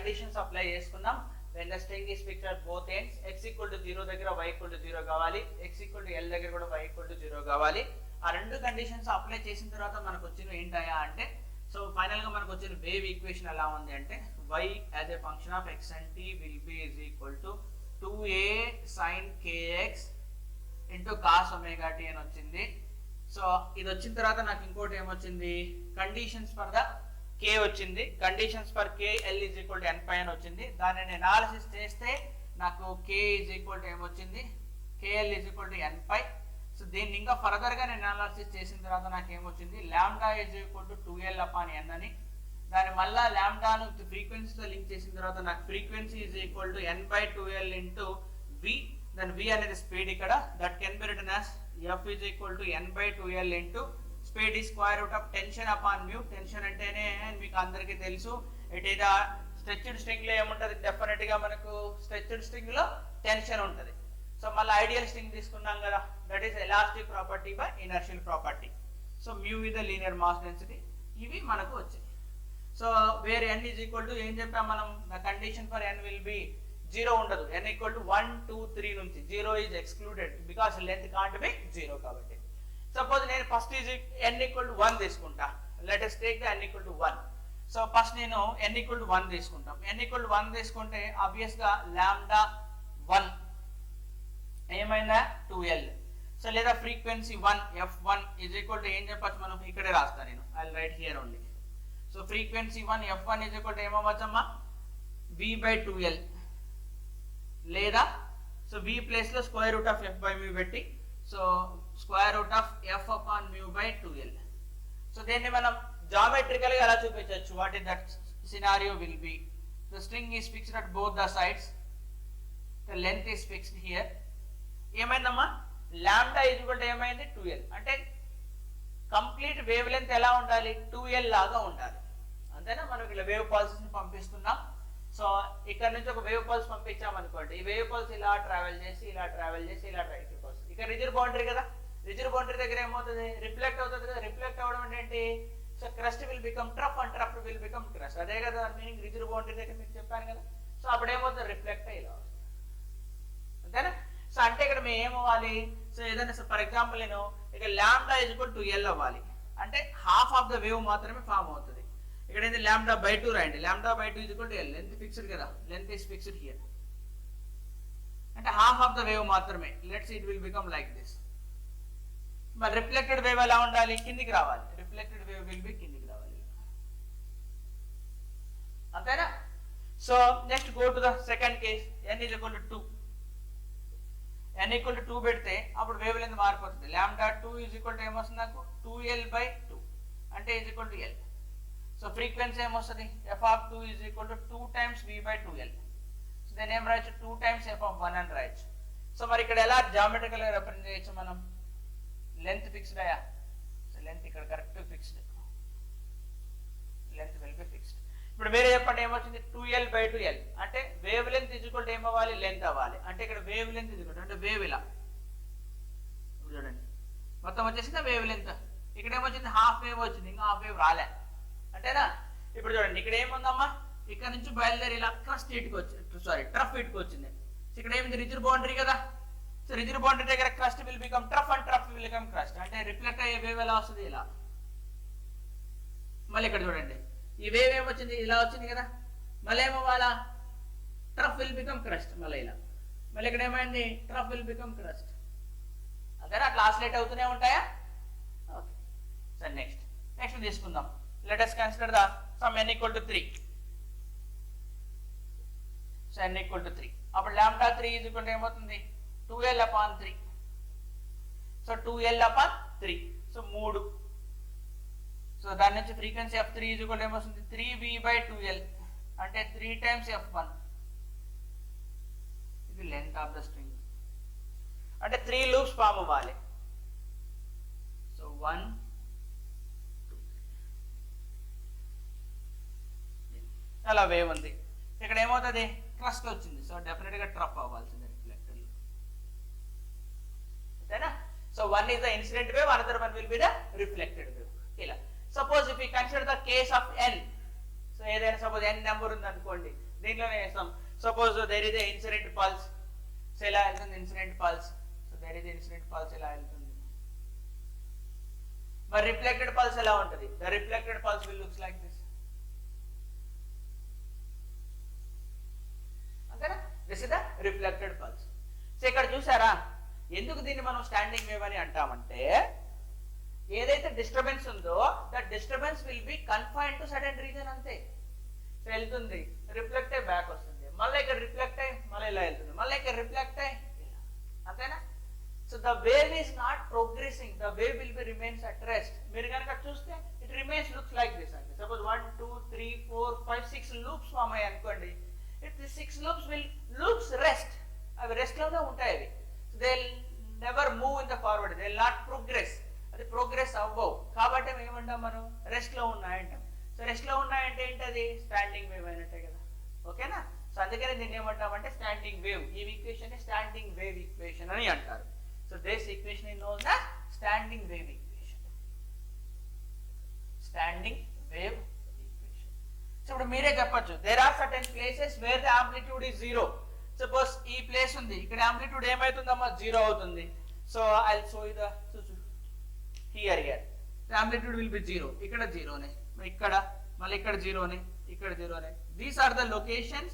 Conditions apply చేసుకుందాం. when the string is fixed at both ends, x equal to 0 దగ్గర y equal to 0 కావాలి, x equal to l దగ్గర కూడా y equal to 0 కావాలి. ఆ రెండు కండిషన్స్ అప్లై చేసిన తర్వాత మనకు వచ్చిన ఏంటయ్యా అంటే, సో ఫైనల్ గా మనకు వచ్చిన వేవ్ ఈక్వేషన్ ఎలా ఉంది అంటే y as a function of x and t will be is equal to 2a sin kx into cos omega t అని వచ్చింది. సో ఇది వచ్చిన తర్వాత నాకు ఇంకోటి ఏమొచ్చింది, కండిషన్స్ ఫర్ ద k వచ్చింది, conditions for k l is equal to n పై అని వచ్చింది. దానిని అనాలిసిస్ చేస్తే నాకు k is equal to ఏమొచ్చింది, kl is equal to n pi. So దీన్ని ఇంకా ఫర్దర్ గా నేను అనాలిసిస్ చేసిన తర్వాత నాకు ఏమొచ్చింది, lambda is equal to 2l upon n అని. దాని మళ్ళా లాంబ్డాను ఫ్రీక్వెన్సీతో లింక్ చేసిన తర్వాత నాకు frequency is equal to n by 2l into v. దాని v అనేది స్పీడ్ ఇక్కడ, that can be written as f is equal to n by 2l into speed ఈ square root of tension upon mu. Tension అంటేనే మీకు అందరికీ తెలుసు, it is stretched string లో ఏముంటది, డెఫినెట్ గా మనకు స్ట్రెచ్డ్ స్ట్రింగ్ లో టెన్షన్ ఉంటది. సో మళ్ళీ ఐడియల్ స్ట్రింగ్ తీసుకున్నాం కదా, that is elastic property by inertial property. So mu with the linear mass density, ఇవి మనకు వచ్చాయి. So where n is equal to ఏం చెప్పాం మనం, the condition for n will be 0 ఉండదు, n ఈక్వల్ టు 1 2 3 నుంచి 0 is excluded because length can't be 0 కాబట్టి. Suppose నేను first is n equal to 1 తీసుకుంటా, let us take the n equal to 1. So first నేను n equal to 1 తీసుకుంటాం. n equal to 1 తీసుకుంటే obvious గా lambda 1 ఏమైందా 2l. So లేదా frequency 1 f1 is equal to ఏం చెప్పచ్చు మనం, ఇక్కడే రాస్తా నేను, I will write here only. So frequency 1 f1 is equal to ఏమవ్వచ్చమ్మా, v by 2l, లేదా సో v ప్లేస్ లో square root of f by mu పెట్టి, so square root of f upon mu by 2l. So దీన్ని మనం geometrical గా ఎలా చూపించవచ్చు, what is that scenario will be, the string is fixed at both the sides, the length is fixed here. ఏమైందమ్మా, lambda is equal to ఏమైంది 2l, అంటే complete wave length ఎలా ఉండాలి, 2l లాగా ఉండాలి. అంతేనా, మనం ఇలా వేవ్ పల్సెస్ ని పంపిస్తున్నాం. సో ఇక్కడ నుంచి ఒక వేవ్ పల్స్ పంపించాం అనుకోండి, ఈ వేవ్ పల్స్ ఇలా ట్రావెల్ చేసి ఇలా ట్రావెల్ చేసి ఇలా ఇక్కడికి వస్తుంది. ఇక్కడ రిజిడ్ బౌండరీ కదా, రిజిడ్ బౌండరీ దగ్గర ఏమవుతుంది, రిఫ్లెక్ట్ అవుతుంది కదా. రిఫ్లెక్ట్ అవ్వడం అంటే ఏంటి, so crust will become trough and trough will become crust, అదే కదా మీనింగ్ రిజిడ్ బౌండరీ దగ్గర మీకు చెప్పాను కదా. సో అప్పుడు ఏమవుతుంది, రిఫ్లెక్ట్ ఇలా వస్తుంది, అంతేనా. సో అంటే ఇక్కడ మేము ఏమవ్వాలి, సో ఏదైనా ఫర్ ఎగ్జాంపుల్ నేను ఇక్కడ lambda is equal to l అవ్వాలి అంటే హాఫ్ ఆఫ్ ద వేవ్ మాత్రమే ఫామ్ అవుతుంది. ఇక్కడ ఏంటి లాంబ్డా బై 2 రాయండి, lambda by 2 is equal to l, length fixed కదా, లెంత్ ఈస్ ఫిక్స్డ్ హియర్, అంటే హాఫ్ ఆఫ్ ద వేవ్ మాత్రమే. Let's it will become like this. మరి రిఫ్లెక్టెడ్ వేవ్ ఎలా ఉండాలి, కిందికి రావాలి, రిఫ్లెక్టెడ్ వేవ్ విల్ బి కిందికి రావాలి, అంతేనా. So next go to the second case, n is equal to 2. n equal to 2 పెడితే అప్పుడు వేవ్ లెంత్ మారిపోతుంది. లాంబ్డా 2 ఈజ్ ఈక్వల్ టు ఏమొస్తుంది నాకు, 2l by 2 అంటే is equal to l. So frequency ఏమొస్తుంది, f of 2 is equal to 2 times v by 2l. So దాన్ని ఏం రాయొచ్చు, 2 times f of 1 అని రాయొచ్చు. సో మరి ఇక్కడ ఎలా జామెట్రికల్ గా రిప్రజెంట్ చేయొచ్చు మనం, లెంత్ ఫిక్స్డ్ అయ్యా, సో లెంత్ ఇక్కడ correct fixed, length will be fixed. ఇప్పుడు వేరే చెప్పండి ఏమొచ్చింది, 2l by 2l అంటే wavelength is equal to ఏమవ్వాలి, లెంత్ అవ్వాలి. అంటే ఇక్కడ wavelength is equal to, అంటే వేవ్ ఇలా చూడండి మొత్తం వచ్చేసింది వేవ్ లెంత్. ఇక్కడ ఏమొచ్చింది, హాఫ్ వేవ్ వచ్చింది, ఇంకా హాఫ్ వేవ్ రాలే, అంటేనా. ఇప్పుడు చూడండి ఇక్కడ ఏముందమ్మా, ఇక్కడ నుంచి బయలుదేరి ఇలా క్రస్ట్ ఇటుకు వచ్చింది, సారీ ట్రఫ్ ఇటుకు వచ్చింది. ఇక్కడ ఏమింది, రిజిడ్ బౌండరీ కదా. సో రిజిడ్ బౌండరీ దగ్గర crust will become trough and trough will become crust, అంటే రిఫ్లెక్ట్ అయ్యే వేవ్ ఎలా వస్తుంది, ఇలా. మళ్ళీ ఇక్కడ చూడండి ఈ వేవ్ ఏమొచ్చింది, ఇలా వచ్చింది కదా, మళ్ళీ ఏమవ్వాలా, ట్రఫ్ విల్ బికమ్ క్రస్ట్, మళ్ళీ ఇలా. మళ్ళీ ఇక్కడ ఏమైంది, ట్రఫ్ విల్ బికమ్ క్రస్ట్, అంతేనా. అట్లా ఆసిలేట్ అవుతూనే ఉంటాయా. ఓకే, సరే నెక్స్ట్ తీసుకుందాం. Let us consider the sum n equal to 3. So n equal to 3. అప్పుడు lambda 3 is equal to ఏమవుతుంది, 2l upon 3. So 2l upon 3, so 3. So దాని నుంచి frequency f3 is equal to ఏమొస్తుంది, 3v by 2l అంటే 3 times f1. ఇది length of the string, అంటే 3 loops form అవ్వాలి. So 1 అలా వేవ్ ఉంది. ఇక్కడ ఏమవుతుంది, క్రస్ట్ వచ్చింది, సో డెఫినెట్ గా ట్రప్ అవ్వాల్సింది రిఫ్లెక్టర్, అంతేనా. So one is the incident wave, another one will be the reflected wave. ఇలా suppose if you consider the case of n, so ఏదైనా సపోజ్ n నెంబర్ ఉంది అనుకోండి, దీంట్లోనే చేస్తాం. Suppose there is a incident pulse, so ఇలా వెళ్తుంది incident pulse, so there is incident pulse ఇలా వెళ్తుంది. మరి రిఫ్లెక్టెడ్ పల్స్ ఎలా ఉంటుంది? The reflected pulse will looks like this. అంతేనా? This is the reflected pulse. So ఇక్కడ చూసారా ఎందుకు దీన్ని మనం స్టాండింగ్ వేవ్ అని అంటామంటే, ఏదైతే డిస్టర్బెన్స్ ఉందో that disturbance will be confined to certain reason అంతే. సో వెళ్తుంది, రిఫ్లెక్ట్ అయ్యి బ్యాక్ వస్తుంది, మళ్ళీ ఇక్కడ రిఫ్లెక్ట్ అయ్యి మళ్ళీ ఇలా వెళ్తుంది, మళ్ళీ ఇక్కడ రిఫ్లెక్ట్ అయ్యి ఇలా. అంతేనా? So the wave is not progressing, the wave will be remains at rest. మీరు కనుక చూస్తే it remains looks like this అండి. సపోజ్ 1 2 3 4 5 6 లూప్స్ ఫామ్ అయ్యాయి అనుకోండి, it the 6 loops will loops rest. అవి రెస్ట్ లోనే ఉంటాయి అవి. They will never move in the forward, they will not progress. అది ప్రోగ్రెస్ అవ్వవు. కాబట్టి ఏమంటాం మనం? రెస్ట్ లో ఉన్నాయంటాం. సో రెస్ట్ లో ఉన్నాయంటే ఏంటది? స్టాండింగ్ వేవ్ అయినట్టే కదా. ఓకేనా? సో అందుకని దీన్ని ఏమంటామంటే స్టాండింగ్ వేవ్. ఈ ఈక్వేషన్ ని స్టాండింగ్ వేవ్ ఈక్వేషన్ అని అంటారు. So this equation is known as standing wave equation. Standing wave equation. So ఇప్పుడు మీరే చెప్పొచ్చు, there are certain places where the amplitude is 0. Suppose ఈ ప్లేస్ ఉంది, ఇక్కడ యాంప్లిట్యూడ్ ఏమైతుందమ్మా? 0 అవుతుంది. So I will show you the here the amplitude will be 0. ikkada 0 ne, ikkada malli ikkada 0 ne, ikkada 0 ne. These are the locations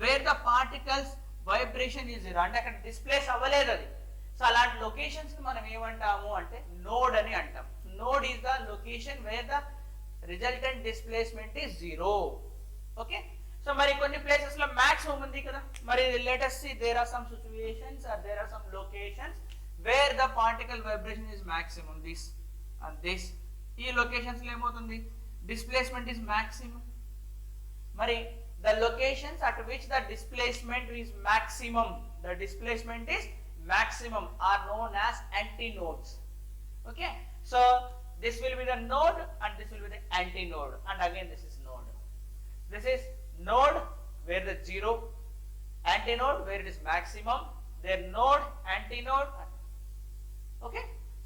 where the particles vibration is 0. అంటే అక్కడ displays అవ్వలేదు అది. So అలాంటి locations ని మనం ఏమంటాము అంటే node అని అంటాం. Node is the location wear the resultant displacement is 0. Okay? So మరి కొన్ని ప్లేసెస్ లో మాక్సిమం ఉంది కదా. మరి let us see there are some situations or there are some locations where the particle vibration is maximum. This and this, ఈ locations లో ఏమవుతుంది? Displacement is maximum. మరి the locations at which the displacement is maximum, the displacement is maximum are known as antinodes. Okay, so this will be the node and this will be the antinode, and again this is node. This is node where the 0, antinode where it is maximum, their node, antinode. Okay?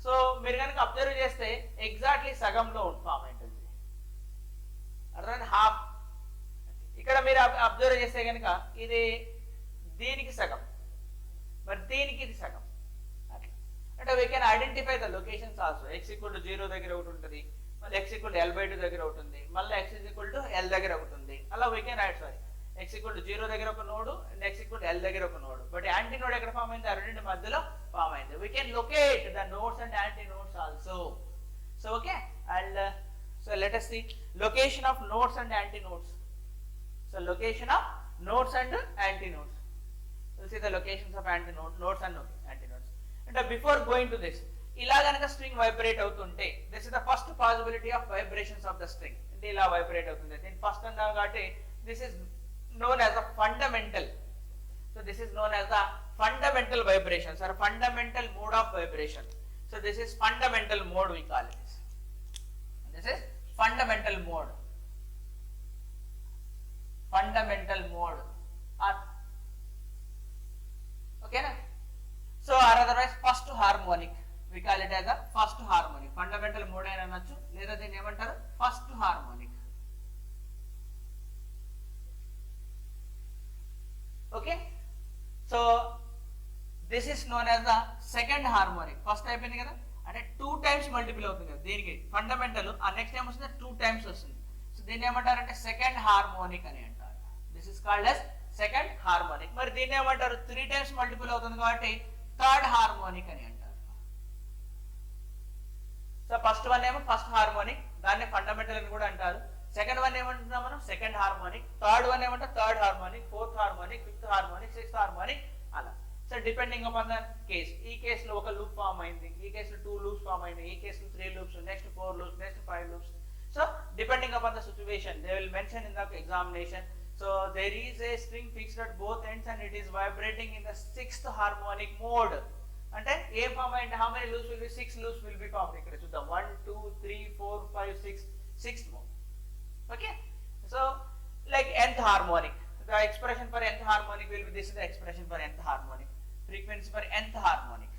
So మీరు కనుక observe చేస్తే exactly సగంలో form అవుతుంది. అర్థమైంది? Half. ఇక్కడ మీరు observe చేస్తే కనుక ఇది దీనికి సగం, మరి దీనికి ఇది సగం. అంటే we can identify the locations also. x=0 దగ్గర ఒకటి ఉంటుంది, మళ్ళీ x=l/2 దగ్గర ఒకటి ఉంది, మళ్ళీ x=l దగ్గర ఒకటి ఉంది. అలా we can write. Sorry, x=0 దగ్గర ఒక నోడు, x=l దగ్గర ఒక నోడు. బట్ యాంటీ నోడ్ ఎక్కడ ఫామ్ అయింది? ఆ రెండింటి మధ్యలో ఫామ్ అయింది. We can locate the nodes and anti nodes also. So okay, and so let us see location of nodes and antinodes. So location of nodes and antinodes. We'll see the locations of nodes and antinodes. And before going to this, ఇలా గనక string vibrate అవుతుంటే, this is the first possibility of vibrations of the string. అంటే ఇలా vibrate అవుతుంది. దీని first అన్నా కాబట్టి this is known as a fundamental. So this is known as the fundamental vibrations or fundamental mode of vibration. So this is fundamental mode, we call it this. This is fundamental mode. Fundamental mode. Okay na? So or otherwise first harmonic, we call it as a first harmonic. Fundamental mode ayina anachu leda దీన్ని ఏమంటారు? First harmonic. Okay? So this is known as the second harmonic. First అయిపోయింది కదా, అంటే 2 times multiple అవుతుంది కదా దీనికి fundamental. ఆ next time వస్తుంది 2 టైమ్స్ వస్తుంది. సో దీన్ని ఏమంటారంటే సెకండ్ హార్మోనిక్ అని అంటారు. This is called as second harmonic. మరి దీన్ని ఏమంటారు? 3 టైమ్స్ మల్టిపుల్ అవుతుంది కాబట్టి థర్డ్ హార్మోనిక్ అని అంటారు. సో ఫస్ట్ వన్ ఏమో ఫస్ట్ హార్మోనిక్, దాన్ని ఫండమెంటల్ అని కూడా అంటారు. సెకండ్ వన్ ఏమంటున్నాం మనం? Second harmonic. థర్డ్ వన్ ఏమంటే third harmonic, fourth harmonic, fifth harmonic, sixth harmonic, అలా. So depending upon the case. ఈ కేసులో ఒక లూప్ ఫామ్ అయింది, ఈ కేసులో 2 లూప్స్ ఫామ్ అయింది, ఈ కేసులో 3 loops, next 4 loops, next 5 loops. So depending upon the situation they will mention in the examination. So there is a string fixed at both ends and it is vibrating in the sixth harmonic mode. అంటే ఏ form అయింది? How many loops will be? 6 loops will be formed. ఇక్కడ చూద్దాం, 1 2 3 4 5 6, sixth mode. Okay, so like nth harmonic, the expression for nth harmonic will be this is the expression for nth harmonic, frequency for nth harmonic.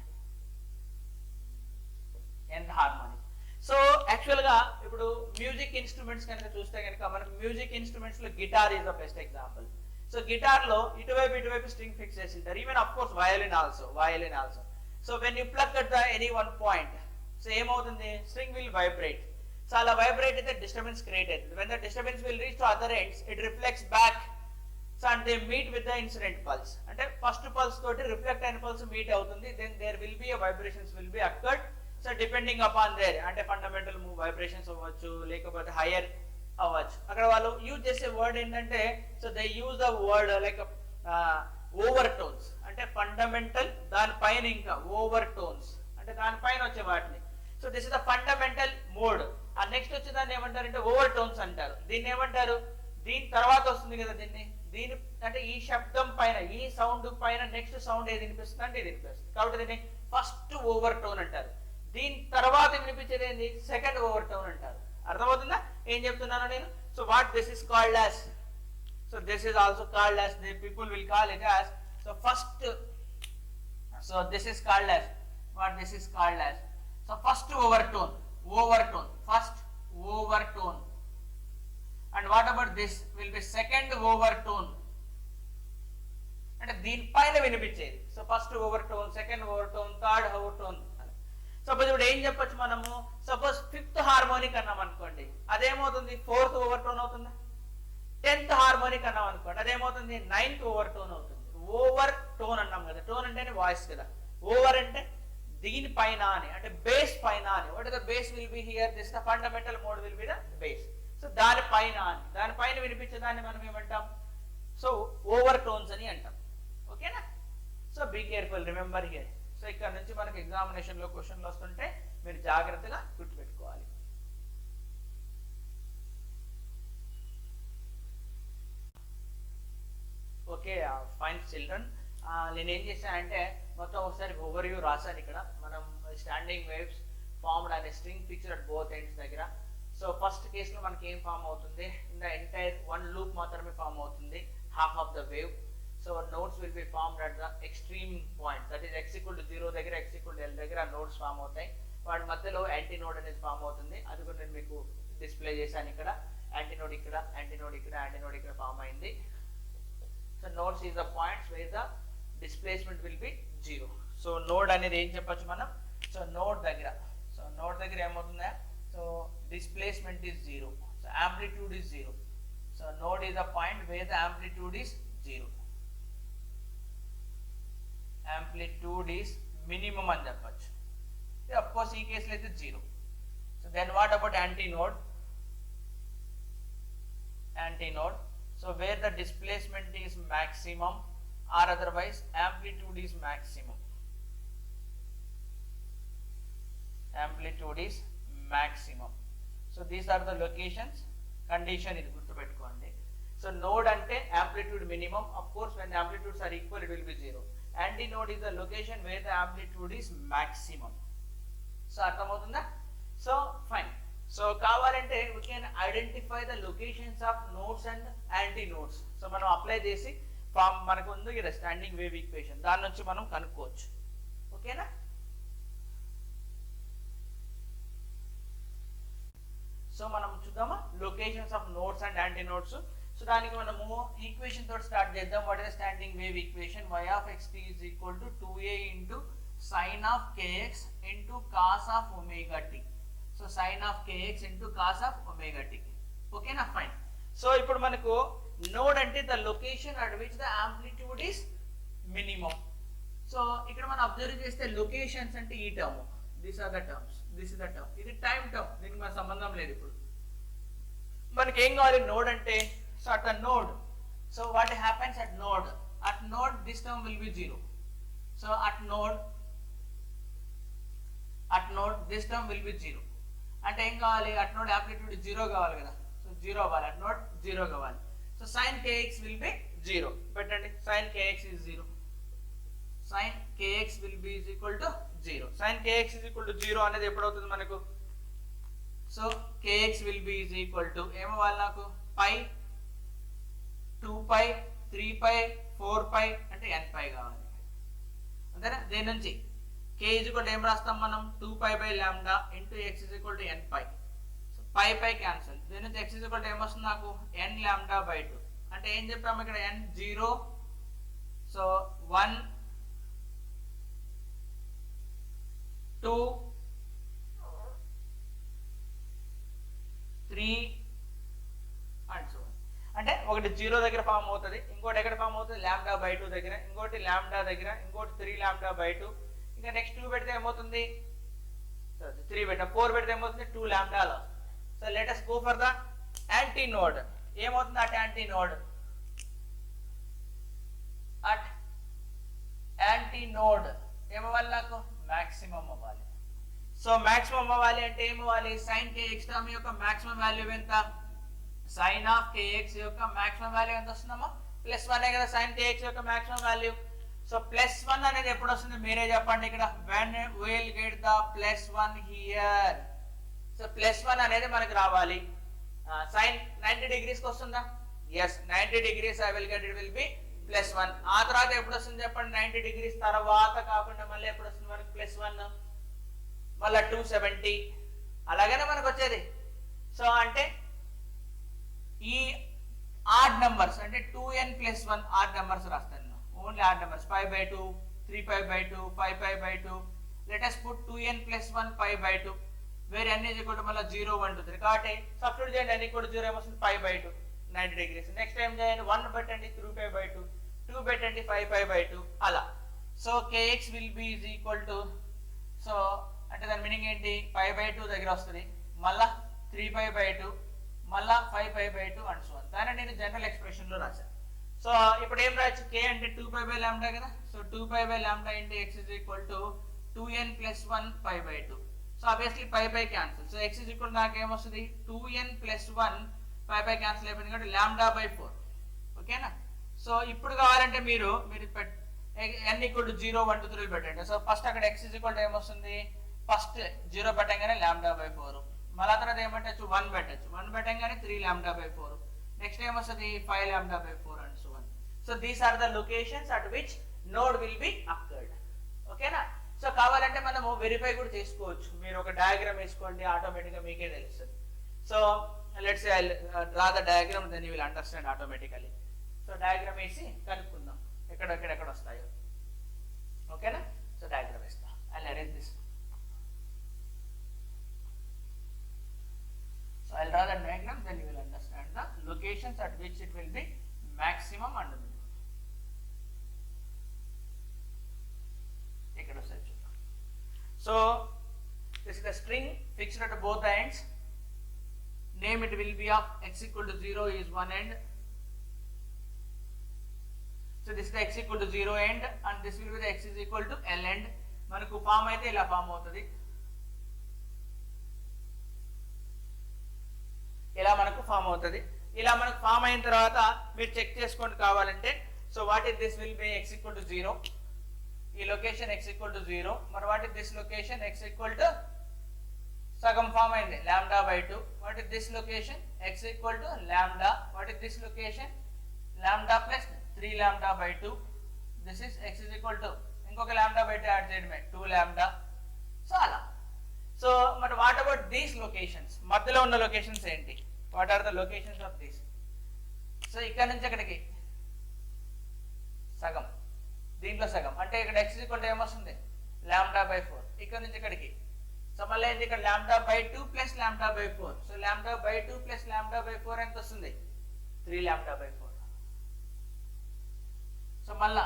So యాక్చువల్గా ఇప్పుడు music instruments కనుక చూస్తే కనుక మనకు music instruments లో guitar is the best example. So guitar లో ఇటువైపు string fix చేసి ఉంటారు. Even of course violin also. So when you plug at the any one point, so ఏమవుతుంది, స్ట్రింగ్ విల్ వైబ్రేట్. సో అలా వైబ్రేట్ అయితే disturbance create అవుతుంది. When the disturbance will reach to other ends, it reflects back. So and they meet with the incident pulse, అంటే first pulse తోటి reflect అయిన pulse meet అవుతుంది. Then there will be vibrations will be occurred. So depending upon there, అంటే fundamental vibrations అవ్వచ్చు, లేకపోతే hire అవ్వచ్చు. అక్కడ వాళ్ళు యూజ్ చేసే వర్డ్ ఏంటంటే, so they use the word like over tones, అంటే ఫండమెంటల్ దానిపైన ఇంకా ఓవర్ టోన్స్ అంటే దానిపైన వచ్చే వాటిని. So this is the fundamental mode. ఆ నెక్స్ట్ వచ్చే దాన్ని ఏమంటారంటే ఓవర్ టోన్స్ అంటారు. దీన్ని ఏమంటారు, దీని తర్వాత వస్తుంది కదా దీని అంటే ఈ శబ్దం పైన, ఈ సౌండ్ పైన నెక్స్ట్ సౌండ్ ఏది వినిపిస్తుంది అంటే ఇది వినిపిస్తుంది, కాబట్టి దీన్ని ఫస్ట్ ఓవర్ టోన్ అంటారు. దీని తర్వాత వినిపించేది ఏంది, సెకండ్ ఓవర్ టోన్ అంటారు. అర్థమవుతుందా ఏం చెప్తున్నాను నేను? So what this is called as, so this is also called as, the people will call it as, so first, so this is called as, what this is called as, so first overtone, first overtone. And what about this will be second overtone, అంటే దీని పైన వినిపించేది. So first overtone, second overtone, third overtone. Suppose ఇప్పుడు ఏం చెప్పొచ్చు మనము, suppose fifth harmonic అన్నాం అనుకోండి, అదేమవుతుంది, ఫోర్త్ ఓవర్టోన్ అవుతుందా? 10th హార్మోనిక్ అన్నాం అనుకోండి, అదేమవుతుంది, 9th ఓవర్ టోన్ అవుతుంది. ఓవర్ టోన్ అన్నాం కదా, టోన్ అంటేనే వాయిస్ కదా, ఓవర్ అంటే దీని పైన అని, అంటే బేస్ పైన అని. What is the base will be here, this the fundamental mode will be the base. So దానిపైన అని, దానిపైన వినిపించేదాన్ని మనం ఏమంటాం, సో ఓవర్ టోన్స్ అని అంటాం. ఓకేనా? So be careful, remember here. సో ఇక్కడ నుంచి మనకి ఎగ్జామినేషన్ లో క్వశ్చన్లు వస్తుంటే మీరు జాగ్రత్తగా గుర్తుపెట్టుకోవాలి. ఓకే ఫైన్ చిల్డ్రన్, నేనేం చేశానంటే మొత్తం ఒకసారి ఓవర్వ్యూ రాశాను. ఇక్కడ మనం స్టాండింగ్ వేవ్స్ ఫార్మ్డ్ అనే string fixed at both ends దగ్గర. సో ఫస్ట్ కేసులో మనకి ఏం ఫామ్ అవుతుంది, in the entire one loop మాత్రమే ఫామ్ అవుతుంది, half of the wave. So notes will be formed at the extreme point, that is x=0 దగ్గర, x=L దగ్గర notes form అవుతాయి. వాటి మధ్యలో యాంటీ నోడ్ అనేది ఫామ్ అవుతుంది. అది కూడా నేను మీకు డిస్ప్లే చేశాను. ఇక్కడ యాంటీ నోడ్ ఇక్కడ, యాంటీ నోడ్ ఇక్కడ, యాంటీ నోడ్ ఇక్కడ ఫామ్ అయింది. So nodes is the points where the displacement will be 0. So node అనేది ఏం చెప్పొచ్చు మనం, సో node దగ్గర ఏమవుతుందా, so displacement is 0, so amplitude is 0. So node is the point where the amplitude is 0, amplitude is minimum అని చెప్పొచ్చు. of course ఈ కేసులో అయితే 0. So then what about antinode, so where the displacement is maximum or otherwise amplitude is maximum, so these are the locations. Condition ఇది గుర్తుపెట్టుకోండి. So node అంటే amplitude minimum, of course when the amplitudes are equal it will be 0. Antinode is the location where the amplitude is maximum. So అర్థమవుతుందా? So fine. So కావాలంటే we can identify the locations of nodes and antinodes. So మనం apply చేసి form మనకు ఉంది కదా standing wave equation, దాని నుంచి మనం కనుక్కోవచ్చు. ఓకేనా? సో మనం చూద్దామా locations of nodes and antinodes. So దానికి మనము ఈక్వేషన్ తోటి స్టార్ట్ చేద్దాం. What is standing wave equation, y of xt is equal to 2a into sin of kx into cos of omega t. So sin of kx into cos of omega t. ఓకేనా? Fine. So ఇప్పుడు మనకు node అంటే the location at which the amplitude is minimum. So ఇక్కడ మనం observe చేస్తే locations అంటే ఈ term, this are the terms, this is the term, ఇది టైం టర్మ్, దీనికి మన సంబంధం లేదు. ఇప్పుడు మనకి ఏం కావాలి నోడ్ అంటే, so at the node, so what happens at node this term will be 0. So at node this term will be 0. అంటే ఏం కావాలి, అట్ నోడ్ ఆంప్లిట్యూడ్ 0 కావాలి కదా, సో 0 అవ్వాలి, అట్ నోడ్ 0 కావాలి. So sin kx will be 0. పెట్టండి, sin kx is 0. sin kx will be is equal to 0. sin kx is equal to 0 అనేది ఎప్పుడు అవుతుంది మనకు, so kx will be is equal to ఏమవ్వాలి నాకు, పై 2π 3π 4π అంటే nπ కావాలి. అంతేనా? దేని నుంచి k is equal to ఏం రాస్తాం మనం, 2π by lambda into x is equal to nπ. So pi cancel, దీని నుంచి x is equal to ఏమొస్తుంది నాకు, n lambda by 2 అంటే ఏం చెప్పాము ఇక్కడ n 0, సో 1 2 3 అండ్ సో అంటే ఒకటి 0 దగ్గర ఫామ్ అవుతుంది, ఇంకోటి ఎక్కడ ఫామ్ అవుతుంది λ/2 దగ్గర, ఇంకోటి λ దగ్గర, ఇంకోటి 3 λ/2, ఇంకా నెక్స్ట్ 2 పెడితే ఏమవుతుంది 3 పెట్టా 4 పెడితే ఏమవుతుంది 2 λ. So let us go for the antinode. ఏమవుతుంది at antinode? At antinode ఏమవ్వాలి నాకు మాక్సిమం అవ్వాలి. సో మాక్సిమం అవ్వాలి అంటే ఏమవ్వాలి sin kx టర్మ్ యొక్క మాక్సిమం వాల్యూ ఎంత? sin of kx యొక్క మాక్సిమం వాల్యూ ఎంత వస్తుందమ్మా +1 కదా sin kx యొక్క మాక్సిమం వాల్యూ. సో +1 అనేది ఎప్పుడు వస్తుంది మీరే చెప్పండి ఇక్కడ. when we'll get the +1 here. So +1 అనేది మనకి రావాలి. sin 90 degrees కి వస్తుందా? yes 90 degrees I will get it will be +1. ఆ తర్వాత ఎప్పుడు వస్తుంది చెప్పండి 90 degrees తర్వాత కాకుండా మళ్ళీ ఎప్పుడు వస్తుంది మనకి +1? మళ్ళీ 270 అలాగనే మనకు వచ్చేది. సో అంటే ఈ ఆడ్ నంబర్స్ అంటే 2n + 1 ఆడ్ నంబర్స్ రాస్తాను, only odd numbers 5/2 3/2 5/2. Let us put 2n + 1 5/2 where n is equal to మళ్ళీ 0 1 2 3 కాబట్టి సబ్స్టిట్యూట్ చేయండి n = 0 ఏమొస్తుంది 5/2 90 degrees. నెక్స్ట్ టైం చేయండి 1 పెట్టండి 3/2 2 పెట్టండి 5/2 అలా. So kx will be is equal to so అంటే దాని మీనింగ్ ఏంటి 5/2 దగ్గర వస్తుంది, మళ్ళా 3/2 మళ్ళా 5/2 అండ్ సో దాన్ని నేను జనరల్ ఎక్స్ప్రెషన్ లో రాశాను. సో ఇప్పుడు ఏం రాయొచ్చు k అంటే 2π/λ కదా. So 2π/λ into x is equal to 2n + 1 π/2. So obviously π cancel. So x is equal to నాకు ఏమొస్తుంది 2n + 1 π క్యాన్సిల్ అయిపోయింది కాబట్టి λ/4 ఓకేనా. సో ఇప్పుడు కావాలంటే మీరు n = 0 1 2 3 పెట్టండి. సో ఫస్ట్ అక్కడ x is equal to ఏమొస్తుంది ఫస్ట్ 0 పెట్టగానే λ/4, మళ్ళా తర్వాత ఏమంటచ్చు 1 పెట్టచ్చు, 1 పెట్టగానే 3 λ/4, నెక్స్ట్ ఏమొస్తుంది 5 λ/4 and so on. So these are the locations at which node will be occurred ఓకేనా. సో కావాలంటే మనము వెరిఫై కూడా చేసుకోవచ్చు, మీరు ఒక డయాగ్రామ్ వేసుకోండి ఆటోమేటిక్ గా మీకే తెలుస్తుంది. So let's say I draw the diagram then you will understand automatically. So diagram వేసి కనుక్కుందాం ఎక్కడెక్కడ వస్తాయో ఓకేనా. సో డయాగ్రామ్ వేస్తా, I will arrange this. So I'll draw the diagram, then you will understand the locations at which it will be maximum and minimum. Ekkada vastadi chuddam. So this is the string fixed at both ends. Name it will be of x = 0 is one end. So this is the x = 0 end and this will be the x is equal to L end. మనకు form అయితే ఇలా form అవుతుంది, ఇలా మనకు form అవుతుంది. ఇలా మనకు form అయిన తర్వాత మీరు చెక్ చేసుకోండి కావాలంటే. So what is this will be x = 0, ఈ లొకేషన్ x = 0. మరి what is this location x = సగం ఫామ్ అయింది λ/2. What is this location x = λ. What is this location λ + 3 λ/2. This is x = ఇంకొక λ/2 యాడ్ చేయడమే 2 λ. సో అలా. సో మరి వాట్ అబౌట్ దీస్ లొకేషన్స్, మధ్యలో ఉన్న లొకేషన్స్ ఏంటి? What are the locations of these? So ఇక్కడ నుంచి అక్కడికి సగం, దీంట్లో సగం అంటే ఇక్కడ x = ఏమొస్తుంది λ/4, ఇక్కడ నుంచి ఇక్కడికి. సో మళ్ళీ ఏంటి ఇక్కడ λ/2 + λ/4. సో λ/2 + λ/4 ఎంత వస్తుంది 3 λ/4. సో మళ్ళా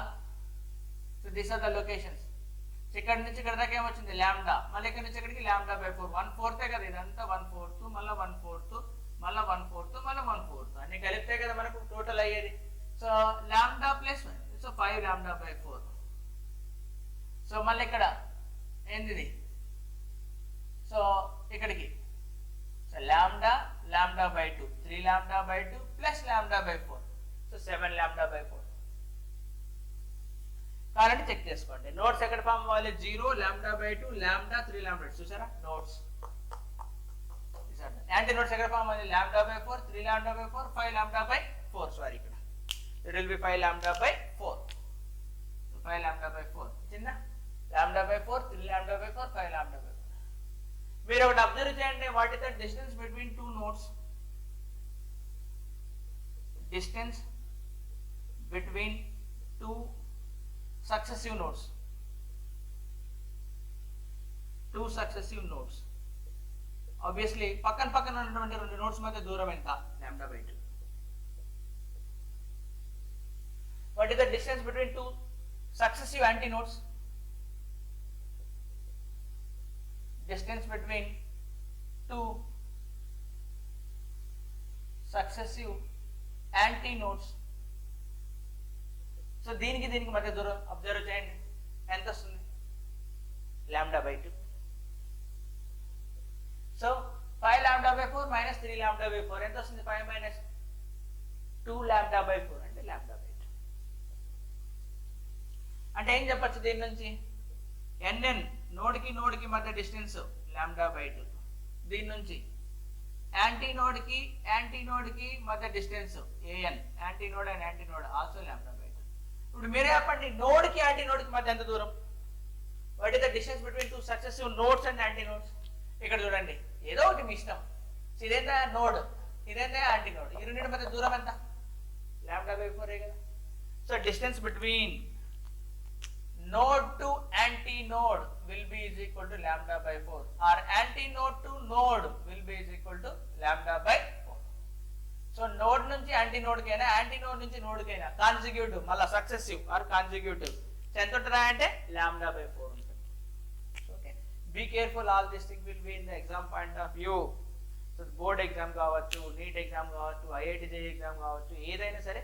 so these are the locations. ఇక్కడ నుంచి ఇక్కడ దాకా ఏమొచ్చింది λ, మళ్ళీ ఇక్కడ నుంచి ఇక్కడికి λ/4 1/4 కదా, ఇదంతా 1/4 మళ్ళీ 1/4 మళ్ళీ 1/4 మళ్ళీ 1/4 అన్ని కలిపితే కదా మనకు టోటల్ అయ్యేది. So λ + so 5 λ/4. సో మళ్ళీ ఇక్కడ ఏంది సో ఇక్కడికి సో λ/2 3 λ/2 + λ/4 సో 7 λ/4. కావాలంటే చెక్ చేసుకోండి. నోట్స్ ఎక్కడ ఫామ్ అవ్వాలి 0 λ/2 λ 3 λ. చూసారా నోట్స్ యాంటీ నోట్స్ ఎక్కడ ఫామ్ అవ్వాలి λ/4 3 λ/4 5 λ/4. సారీ ఇక్కడ ఇట్ విల్ బి 5 λ/4. 5 λ/4 చిన్న λ/4 3 λ/4 5 λ/4. మీరు ఒకటి అబ్జర్వ్ చేయండి, what is the distance between two nodes? Distance between two successive nodes. Two successive nodes. Obviously, పక్కన పక్కన ఉన్నటువంటి రెండు నోడ్స్ మధ్య దూరం ఎంత? Lambda by 2. What is the distance between two successive antinodes? Distance between two successive antinodes. So దీనికి దీనికి మధ్య దూరం అబ్జర్వ్ చేయండి, ఎంత వస్తుంది? Lambda by 2. So 5 lambda by 4 minus 3 lambda by 4 ఎంత వస్తుంది? 5 minus 2 lambda by 4 అంటే lambda by 2. అంటే ఏం చెప్పచ్చు దీని నుంచి? nn నోడ్కి నోడ్కి మధ్య డిస్టెన్స్ lambda by 2. దీని నుంచి యాంటీనోడ్కి మధ్య distance an, antinode and antinode also lambda by 2. ఇప్పుడు మీరే చెప్పండి, నోడ్కి యాంటీనోడ్కి మధ్య ఎంత దూరం? What is the distance between two successive nodes and antinodes? ఇక్కడ చూడండి, ఏదో ఒకటి మీ ఇష్టం. ఇదేంటే నోడ్, ఇదేంటే యాంటీనోడ్, ఈ రెండింటి మధ్య దూరం ఎంత? lambda by 4 కదా. So distance between node to antinode will be is equal to lambda by 4, or antinode to node will be is equal to lambda by 4. So node నుంచి యాంటీనోడ్ కైనా, antinode నుంచి node కైనా consecutive, మళ్ళీ successive or consecutive ఎంత ఉంటుందా అంటే lambda by 4 ఉంటుంది. Okay, be careful, all this thing will be in the exam point of view. So board exam కావచ్చు, నీట్ ఎగ్జామ్ కావచ్చు, ఐఐటి జేఈ ఎగ్జామ్ కావచ్చు, ఏదైనా సరే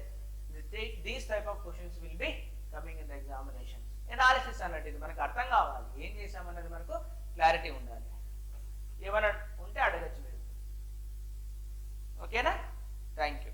these type of questions will be coming in the examination. Analysis అన్నట్టు ఇది మనకు అర్థం కావాలి, ఏం చేసామన్నది మనకు క్లారిటీ ఉండాలి. ఏమైనా ఉంటే అడగచ్చు మీరు. ఓకేనా? Thank you.